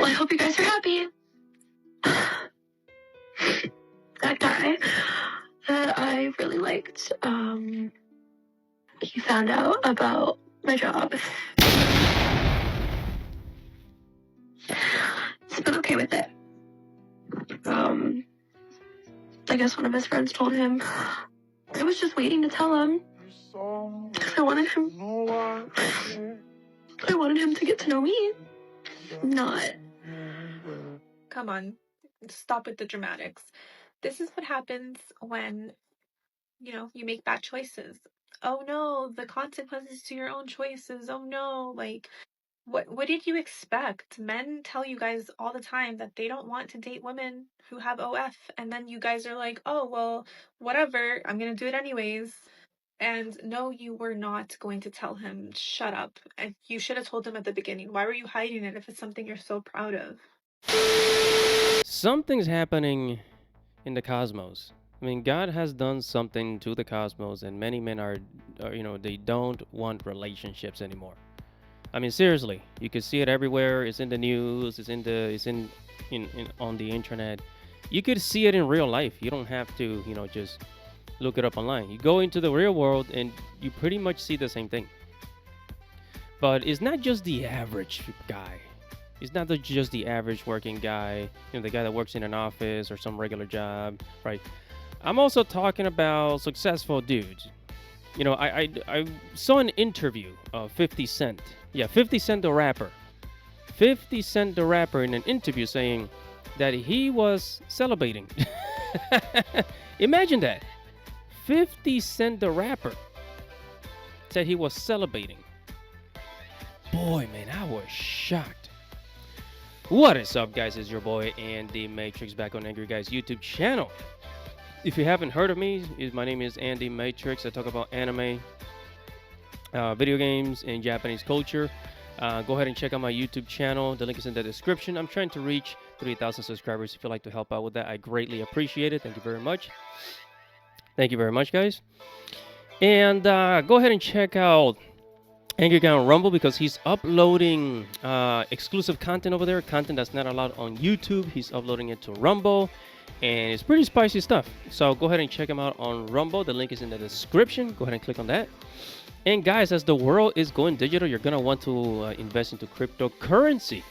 I hope you guys are happy. That guy that I really liked, he found out about my job. He's been okay with it. I guess one of his friends told him. I was just waiting to tell him. I wanted him to get to know me. Not. Come on, stop with the dramatics. This is what happens when, you make bad choices. Oh no, the consequences to your own choices. Oh no, like, what did you expect? Men tell you guys all the time that they don't want to date women who have OF, and then you guys are like, oh, well, whatever, I'm gonna do it anyways. And no, you were not going to tell him, shut up. And you should have told him at the beginning. Why were you hiding it if it's something you're so proud of? Something's happening in the cosmos. I mean, God has done something to the cosmos, and many men are they don't want relationships anymore. I mean, seriously, you can see it everywhere. It's in the news. It's in on the internet. You could see it in real life. You don't have to, just look it up online. You go into the real world, and you pretty much see the same thing. But it's not just the average guy. It's not just the average working guy, the guy that works in an office or some regular job, right? I'm also talking about successful dudes. I saw an interview of 50 Cent. Yeah, 50 Cent the rapper. 50 Cent the rapper in an interview saying that he was celebrating. Imagine that. 50 Cent the rapper said he was celebrating. Boy, man, I was shocked. What is up, guys? It's your boy Andy Matrix back on Angry Guys YouTube channel. If you haven't heard of me, my name is Andy Matrix. I talk about anime, video games, and Japanese culture. Go ahead and check out my YouTube channel. The link is in the description. I'm trying to reach 3,000 subscribers. If you'd like to help out with that, I greatly appreciate it. Thank you very much. Thank you very much, guys. And go ahead and check out Angry Guy on Rumble because he's uploading exclusive content over there, content that's not allowed on YouTube. He's uploading it to Rumble, and it's pretty spicy stuff. So go ahead and check him out on Rumble. The link is in the description. Go ahead and click on that. And guys, as the world is going digital, you're gonna want to invest into cryptocurrency.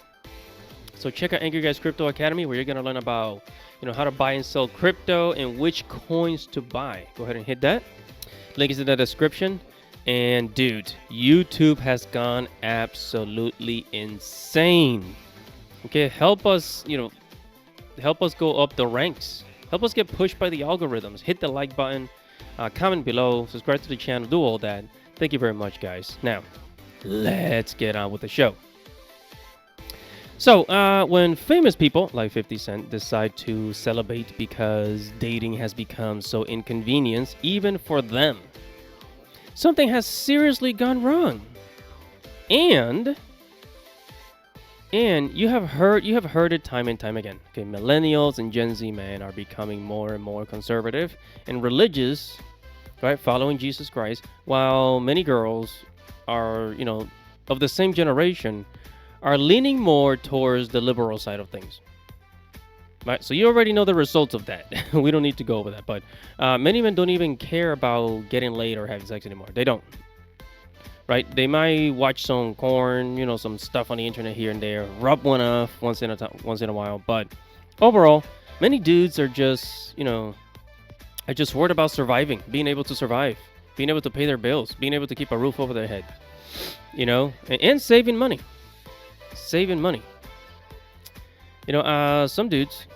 So check out Angry Guys Crypto Academy, where you're gonna learn about how to buy and sell crypto and which coins to buy. Go ahead and hit that. Link is in the description. And dude, YouTube has gone absolutely insane. Okay, help us, help us go up the ranks. Help us get pushed by the algorithms. Hit the like button, comment below, subscribe to the channel, do all that. Thank you very much, guys. Now, let's get on with the show. So, when famous people like 50 Cent decide to celebrate because dating has become so inconvenient, even for them, something has seriously gone wrong. And you have heard it time and time again. Okay, millennials and Gen Z men are becoming more and more conservative and religious, right? Following Jesus Christ, while many girls are, of the same generation, are leaning more towards the liberal side of things. Right, so you already know the results of that. We don't need to go over that. But many men don't even care about getting laid or having sex anymore. They don't. Right? They might watch some porn, some stuff on the internet here and there, rub one off once in a while. But overall, many dudes are just, worried about surviving, being able to survive, being able to pay their bills, being able to keep a roof over their head, and saving money. Saving money. Some dudes,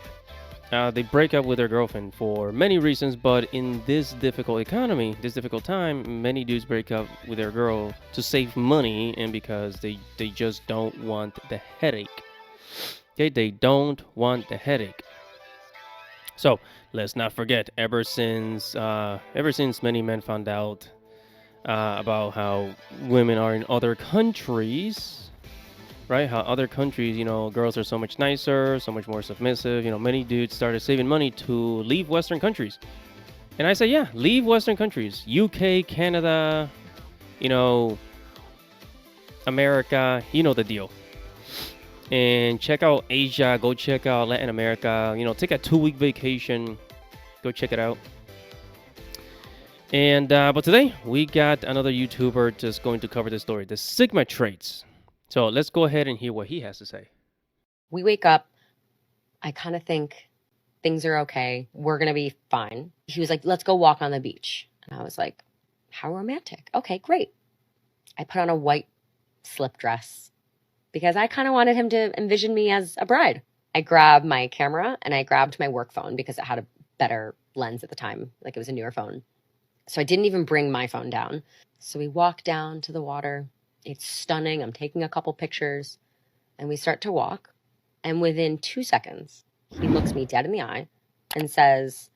they break up with their girlfriend for many reasons, but in this difficult economy, this difficult time, many dudes break up with their girl to save money and because they just don't want the headache. Okay, they don't want the headache. So let's not forget, ever since many men found out about how women are in other countries, right? How other countries, girls are so much nicer, so much more submissive. Many dudes started saving money to leave Western countries. And I say, yeah, leave Western countries. UK, Canada, America, the deal. and check out Asia. Go check out Latin America. You know, take a 2-week vacation. Go check it out. And but today we got another YouTuber just going to cover the story, the Sigma traits. So let's go ahead and hear what he has to say. We wake up. I kind of think things are okay. We're going to be fine. He was like, let's go walk on the beach. And I was like, how romantic. Okay, great. I put on a white slip dress because I kind of wanted him to envision me as a bride. I grabbed my camera and I grabbed my work phone because it had a better lens at the time. Like it was a newer phone. So I didn't even bring my phone down. So we walk down to the water. It's stunning. I'm taking a couple pictures and we start to walk. And within 2 seconds, he looks me dead in the eye and says,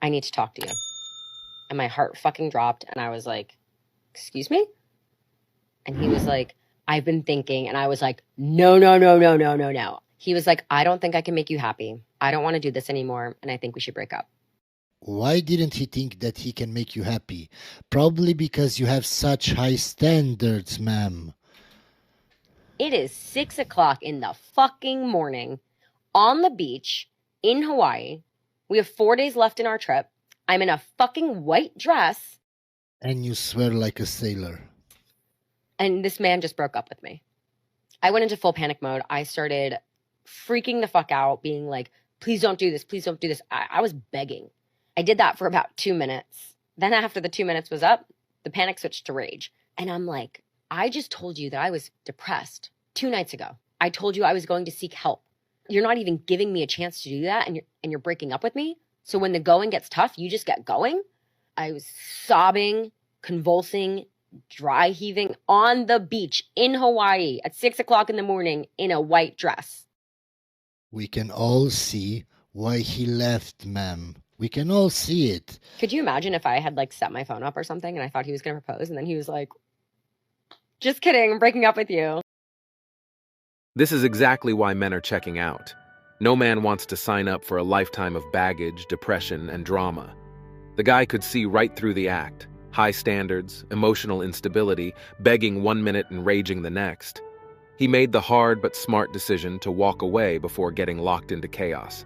I need to talk to you. And my heart fucking dropped. And I was like, excuse me? And he was like, I've been thinking. And I was like, no. He was like, I don't think I can make you happy. I don't want to do this anymore. And I think we should break up. Why didn't he think that he can make you happy? Probably because you have such high standards, ma'am. It is 6 o'clock in the fucking morning on the beach in Hawaii. We have 4 days left in our trip. I'm in a fucking white dress. And you swear like a sailor. And this man just broke up with me. I went into full panic mode. I started freaking the fuck out, being like, please don't do this. Please don't do this. I was begging. I did that for about 2 minutes. Then after the 2 minutes was up, the panic switched to rage. And I'm like, I just told you that I was depressed 2 nights ago. I told you I was going to seek help. You're not even giving me a chance to do that, and you're breaking up with me? So when the going gets tough, you just get going? I was sobbing, convulsing, dry heaving on the beach in Hawaii at 6 o'clock in the morning in a white dress. We can all see why he left, ma'am. We can all see it. Could you imagine if I had like set my phone up or something and I thought he was going to propose and then he was like, just kidding, I'm breaking up with you. This is exactly why men are checking out. No man wants to sign up for a lifetime of baggage, depression, and drama. The guy could see right through the act. High standards, emotional instability, begging 1 minute and raging the next. He made the hard but smart decision to walk away before getting locked into chaos.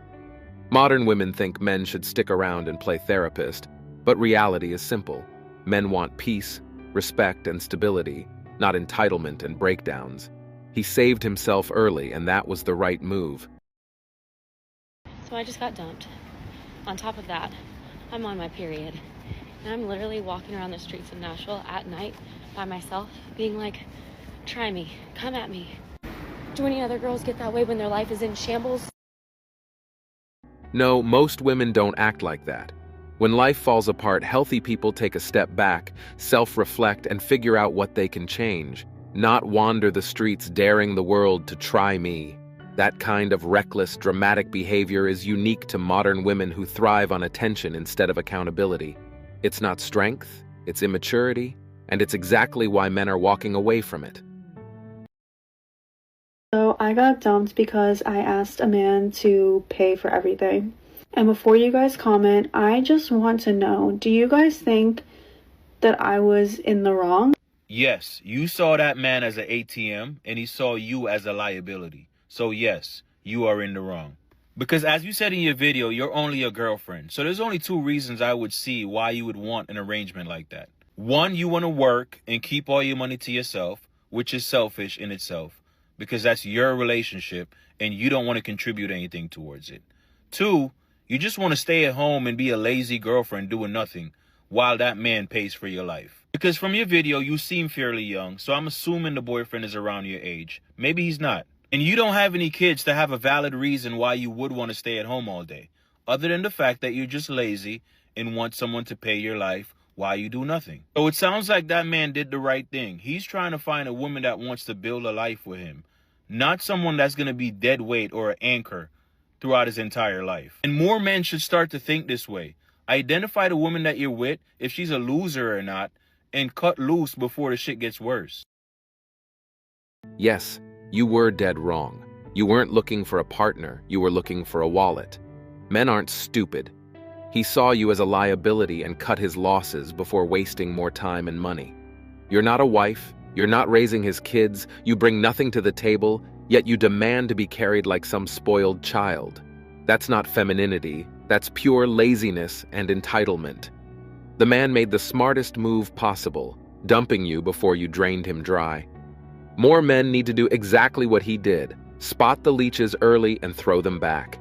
Modern women think men should stick around and play therapist, but reality is simple. Men want peace, respect, and stability, not entitlement and breakdowns. He saved himself early, and that was the right move. So I just got dumped. On top of that, I'm on my period. And I'm literally walking around the streets of Nashville at night by myself, being like, try me, come at me. Do any other girls get that way when their life is in shambles? No, most women don't act like that. When life falls apart, healthy people take a step back, self-reflect, and figure out what they can change, not wander the streets daring the world to try me. That kind of reckless, dramatic behavior is unique to modern women who thrive on attention instead of accountability. It's not strength, it's immaturity, and it's exactly why men are walking away from it. So I got dumped because I asked a man to pay for everything. And before you guys comment, I just want to know, do you guys think that I was in the wrong? Yes, you saw that man as an ATM and he saw you as a liability. So yes, you are in the wrong. Because as you said in your video, you're only a girlfriend. So there's only 2 reasons I would see why you would want an arrangement like that. 1, you want to work and keep all your money to yourself, which is selfish in itself. Because that's your relationship and you don't want to contribute anything towards it. 2, you just want to stay at home and be a lazy girlfriend doing nothing while that man pays for your life. Because from your video, you seem fairly young, so I'm assuming the boyfriend is around your age. Maybe he's not. And you don't have any kids to have a valid reason why you would want to stay at home all day, other than the fact that you're just lazy and want someone to pay your life while you do nothing. So it sounds like that man did the right thing. He's trying to find a woman that wants to build a life with him, not someone that's going to be dead weight or an anchor throughout his entire life. And more men should start to think this way. Identify the woman that you're with, if she's a loser or not, and cut loose before the shit gets worse. Yes, you were dead wrong. You weren't looking for a partner, you were looking for a wallet. Men aren't stupid. He saw you as a liability and cut his losses before wasting more time and money. You're not a wife, you're not raising his kids, you bring nothing to the table, yet you demand to be carried like some spoiled child. That's not femininity, that's pure laziness and entitlement. The man made the smartest move possible, dumping you before you drained him dry. More men need to do exactly what he did, spot the leeches early and throw them back.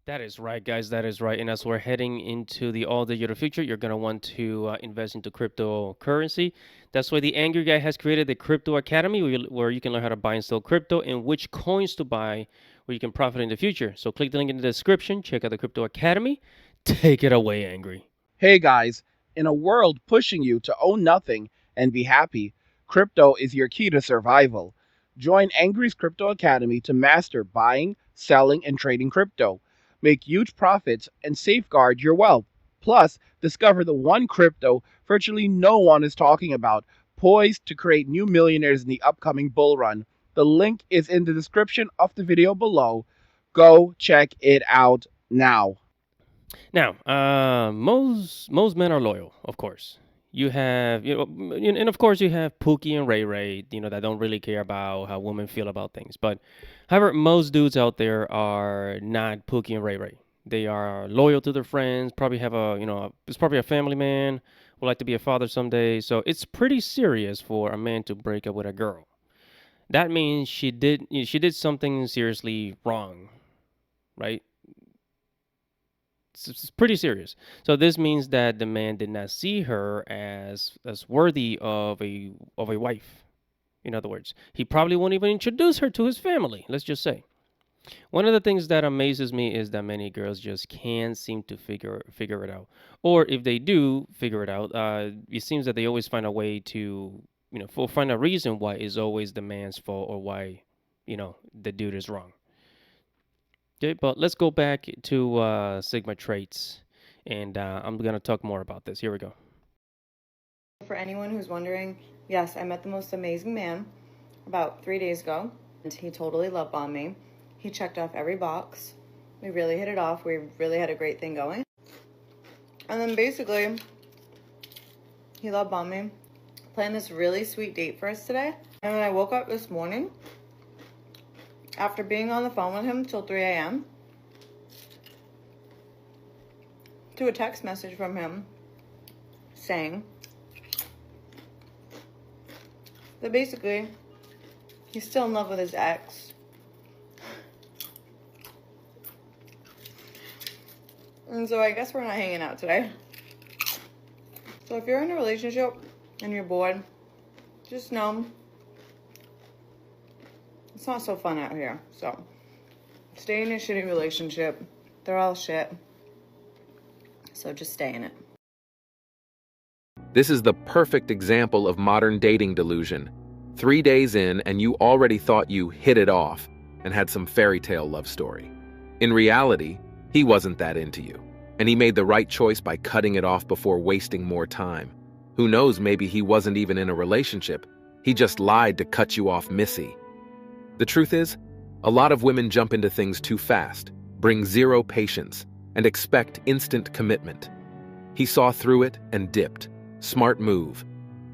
That is right, guys. That is right. And as we're heading into the all digital future, you're going to want to invest into cryptocurrency. That's why the Angry Guy has created the Crypto Academy, where you can learn how to buy and sell crypto and which coins to buy, where you can profit in the future. So click the link in the description. Check out the Crypto Academy. Take it away, Angry. Hey guys, in a world pushing you to own nothing and be happy, crypto is your key to survival. Join Angry's Crypto Academy to master buying, selling, and trading crypto. Make huge profits and safeguard your wealth. Plus, discover the one crypto virtually no one is talking about, poised to create new millionaires in the upcoming bull run. The link is in the description of the video below. Go check it out now. Now, most men are loyal, of course. You have, and of course you have Pookie and Ray Ray, that don't really care about how women feel about things. But, however, most dudes out there are not Pookie and Ray Ray. They are loyal to their friends. Probably have it's probably a family man. Would like to be a father someday. So it's pretty serious for a man to break up with a girl. That means she did something seriously wrong, right? It's pretty serious. So this means that the man did not see her as worthy of a wife. In other words, he probably won't even introduce her to his family. Let's just say. One of the things that amazes me is that many girls just can't seem to figure it out. Or if they do figure it out, it seems that they always find a way to, find a reason why it's always the man's fault or why, the dude is wrong. Okay, but let's go back to Sigma traits, and I'm going to talk more about this. Here we go. For anyone who's wondering, yes, I met the most amazing man about 3 days ago, and he totally love bombed me. He checked off every box. We really hit it off. We really had a great thing going. And then basically, he love bombed me. Planned this really sweet date for us today. And when I woke up this morning, after being on the phone with him till 3 a.m., to a text message from him saying that basically he's still in love with his ex. And so I guess we're not hanging out today. So if you're in a relationship and you're bored, just know it's not so fun out here. So stay in a shitty relationship. They're all shit. So just stay in it. This is the perfect example of modern dating delusion. 3 days in and you already thought you hit it off and had some fairy tale love story. In reality, he wasn't that into you, and he made the right choice by cutting it off before wasting more time. Who knows, maybe he wasn't even in a relationship. He just lied to cut you off missy. The truth is, a lot of women jump into things too fast, bring zero patience, and expect instant commitment. He saw through it and dipped. Smart move.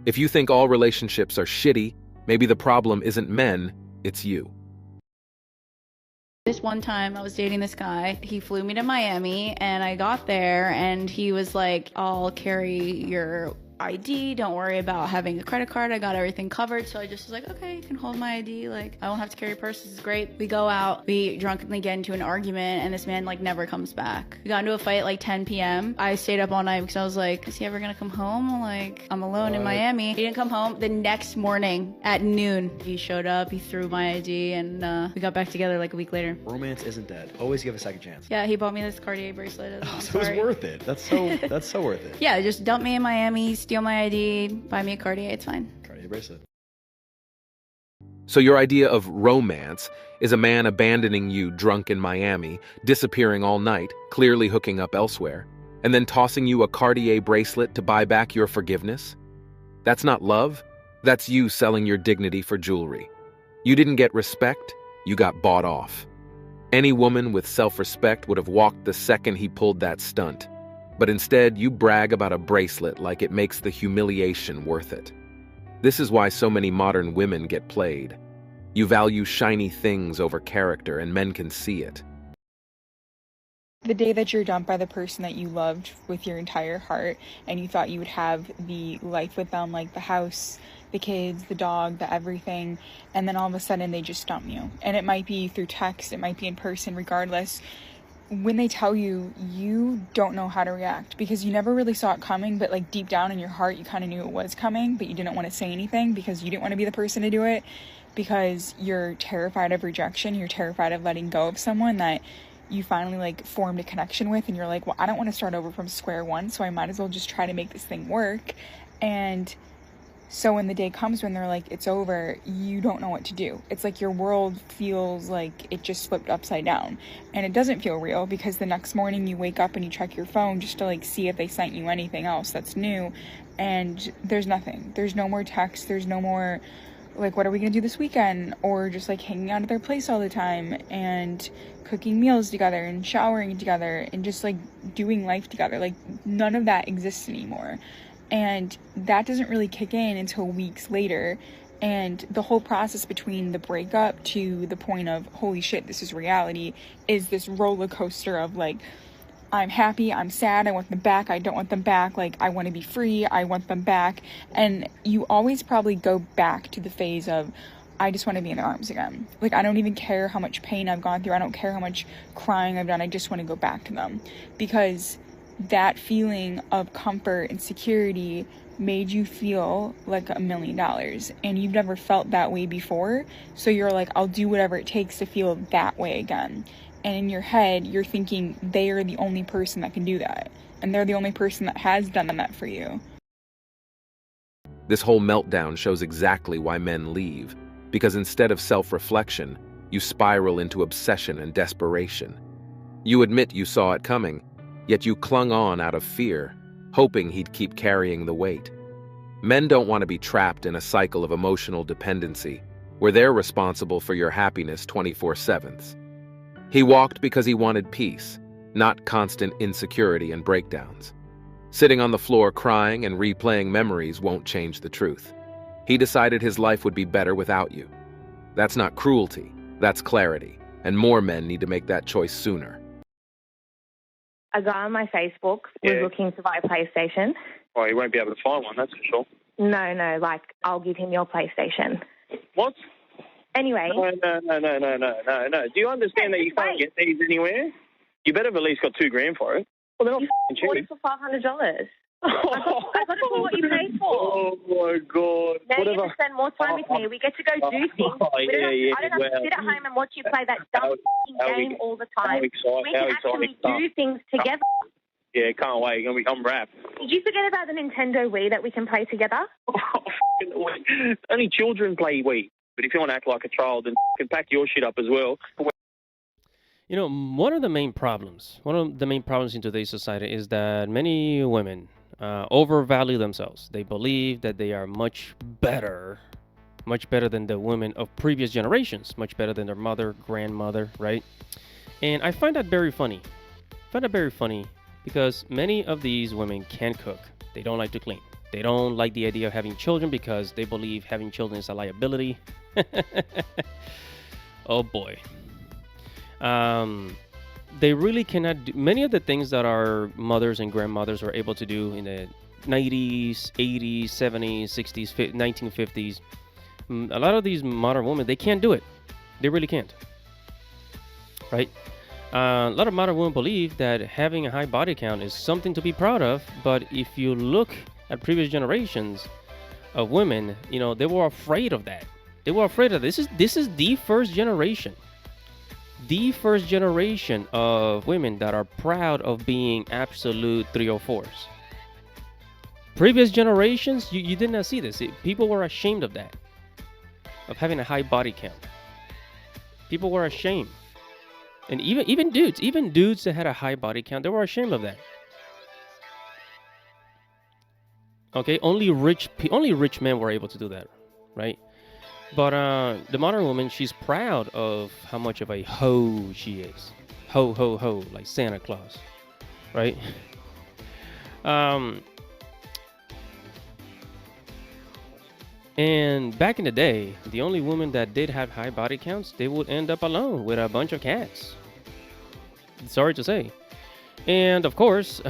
If you think all relationships are shitty, maybe the problem isn't men, it's you. This one time I was dating this guy. He flew me to Miami and I got there and he was like, I'll carry your ID, don't worry about having a credit card, I got everything covered. So I just was like, okay, you can hold my ID, like I won't have to carry a purse, this is great. We go out, we drunkenly get into an argument and this man like never comes back. We got into a fight at like 10 p.m. I stayed up all night because I was like, is he ever gonna come home? Like I'm alone in Miami. He didn't come home. The next morning at noon, he showed up, he threw my ID and we got back together like a week later. Romance isn't dead. Always give a second chance. Yeah, he bought me this Cartier bracelet. So it's worth it. That's so worth it. Yeah, just dump me in Miami, steal my ID, buy me a Cartier, it's fine. Cartier bracelet. So your idea of romance is a man abandoning you drunk in Miami, disappearing all night, clearly hooking up elsewhere, and then tossing you a Cartier bracelet to buy back your forgiveness? That's not love. That's you selling your dignity for jewelry. You didn't get respect, you got bought off. Any woman with self-respect would have walked the second he pulled that stunt. But instead, you brag about a bracelet like it makes the humiliation worth it. This is why so many modern women get played. You value shiny things over character, and men can see it. The day that you're dumped by the person that you loved with your entire heart and you thought you would have the life with them, like the house, the kids, the dog, the everything, and then all of a sudden they just dump you. And it might be through text, it might be in person, regardless. When they tell you, you don't know how to react because you never really saw it coming, but like deep down in your heart you kind of knew it was coming, but you didn't want to say anything because you didn't want to be the person to do it, because you're terrified of rejection, you're terrified of letting go of someone that you finally like formed a connection with, and you're like, well, I don't want to start over from square one, so I might as well just try to make this thing work. And so when the day comes when they're like, it's over, you don't know what to do. It's like your world feels like it just flipped upside down, and it doesn't feel real because the next morning you wake up and you check your phone just to like see if they sent you anything else that's new, and there's nothing. There's no more text, there's no more like, what are we gonna do this weekend, or just like hanging out at their place all the time and cooking meals together and showering together and just like doing life together. Like none of that exists anymore, and that doesn't really kick in until weeks later. And the whole process between the breakup to the point of holy shit, this is reality, is this roller coaster of like, I'm happy, I'm sad, I want them back, I don't want them back, like I want to be free, I want them back. And you always probably go back to the phase of, I just want to be in their arms again. Like I don't even care how much pain I've gone through, I don't care how much crying I've done, I just want to go back to them. Because that feeling of comfort and security made you feel like $1 million, and you've never felt that way before, so you're like, I'll do whatever it takes to feel that way again. And in your head, you're thinking they are the only person that can do that. And they're the only person that has done that for you. This whole meltdown shows exactly why men leave, because instead of self-reflection, you spiral into obsession and desperation. You admit you saw it coming, yet you clung on out of fear, hoping he'd keep carrying the weight. Men don't want to be trapped in a cycle of emotional dependency, where they're responsible for your happiness 24/7. He walked because he wanted peace, not constant insecurity and breakdowns. Sitting on the floor crying and replaying memories won't change the truth. He decided his life would be better without you. That's not cruelty, that's clarity, and more men need to make that choice sooner. A guy on my Facebook was looking to buy a PlayStation. Oh, he won't be able to find one, that's for sure. No, like, I'll give him your PlayStation. What? Anyway. No. Do you understand that you can't get these anywhere? You better have at least got $2,000 for it. Well, they're not cheap. Bought it for $500. I got it for what you paid for. Oh, my God. Now you get to spend more time with me. We get to go do things. I don't have to sit at home and watch you play that dumb game all the time. We can actually do things together. Yeah, can't wait. I'm wrapped. Did you forget about the Nintendo Wii that we can play together? Only children play Wii. But if you want to act like a child, then you can pack your shit up as well. You know, one of the main problems in today's society is that many women overvalue themselves. They believe that they are much better than the women of previous generations, much better than their mother, grandmother, right? And I find that very funny. Because many of these women can't cook. They don't like to clean. They don't like the idea of having children because they believe having children is a liability. Oh boy. They really cannot do many of the things that our mothers and grandmothers were able to do in the 90s, 80s, 70s, 60s, 1950s. A lot of these modern women, they can't do it. They really can't. Right? A lot of modern women believe that having a high body count is something to be proud of, but if you look at previous generations of women, you know, they were afraid of that. They were afraid of this. This is the first generation. The first generation of women that are proud of being absolute 304s. Previous generations, you did not see this. People were ashamed of that, of having a high body count. People were ashamed. And even dudes that had a high body count, they were ashamed of that. Okay, only rich men were able to do that, right? But the modern woman, she's proud of how much of a hoe she is. Ho, ho, ho, like Santa Claus, right? And back in the day, the only women that did have high body counts, they would end up alone with a bunch of cats. Sorry to say. And of course,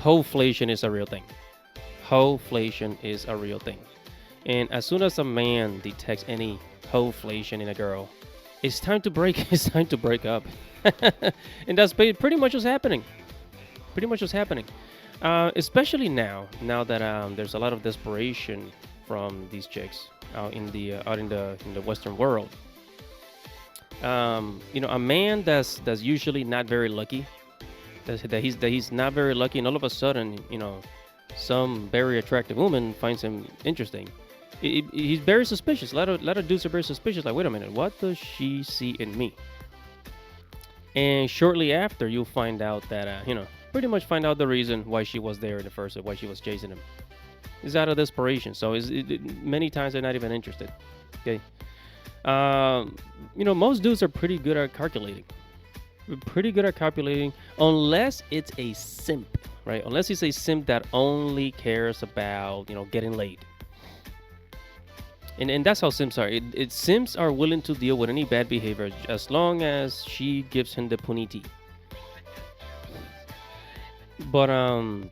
hoeflation is a real thing. Hoeflation is a real thing. And as soon as a man detects any hoeflation in a girl, it's time to break. It's time to break up. And that's pretty much what's happening. Pretty much what's happening. Especially now that there's a lot of desperation from these chicks out in the Western world. You know, a man that's usually not very lucky, that he's not very lucky, and all of a sudden, you know, some very attractive woman finds him interesting. He's very suspicious. A lot of dudes are very suspicious. Like, wait a minute, what does she see in me? And shortly after, you'll find out that you know, pretty much find out the reason why she was there in the first place, why she was chasing him. It's out of desperation. So many times they're not even interested. Okay. You know, most dudes are pretty good at calculating. Pretty good at calculating, unless it's a simp, right? Unless it's a simp that only cares about, you know, getting laid. And that's how simps are. Simps are willing to deal with any bad behavior as long as she gives him the puniti. But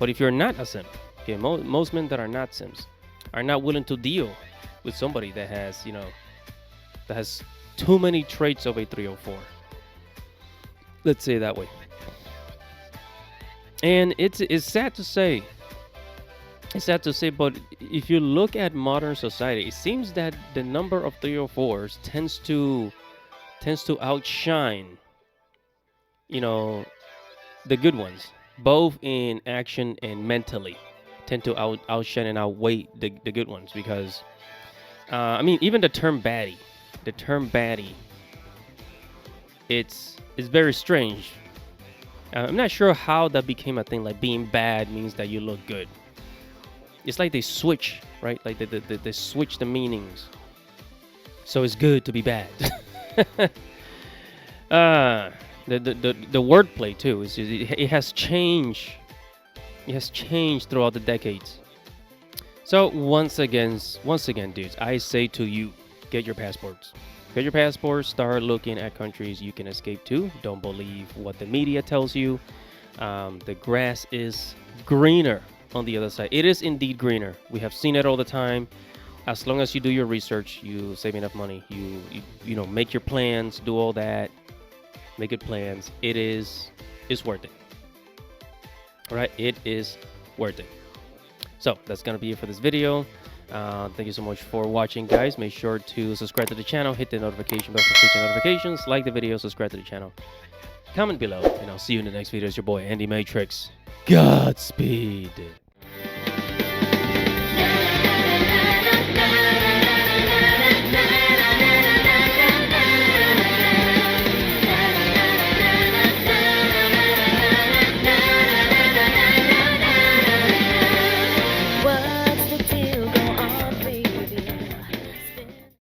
if you're not a simp, okay, most men that are not simps are not willing to deal with somebody that has, you know, that has too many traits of a 304. Let's say it that way. And it's sad to say. It's sad to say, but if you look at modern society, it seems that the number of 304s tends to outshine, you know, the good ones, both in action and mentally, tend to outshine and outweigh the good ones, because I mean, even the term baddie, it's very strange. I'm not sure how that became a thing. Like, being bad means that you look good. It's like they switch, right? Like they switch the meanings. So it's good to be bad. The wordplay too. It has changed. It has changed throughout the decades. So once again, dudes, I say to you, get your passports. Get your passports. Start looking at countries you can escape to. Don't believe what the media tells you. The grass is greener on the other side. It is indeed greener. We have seen it all the time. As long as you do your research, you save enough money, you know, make your plans, do all that, make good plans. It's worth it. All right, it is worth it. So that's gonna be it for this video. Thank you so much for watching, guys. Make sure to subscribe to the channel, hit the notification bell for future notifications, like the video, subscribe to the channel, comment below, and I'll see you in the next video. It's your boy Andy Matrix. Godspeed.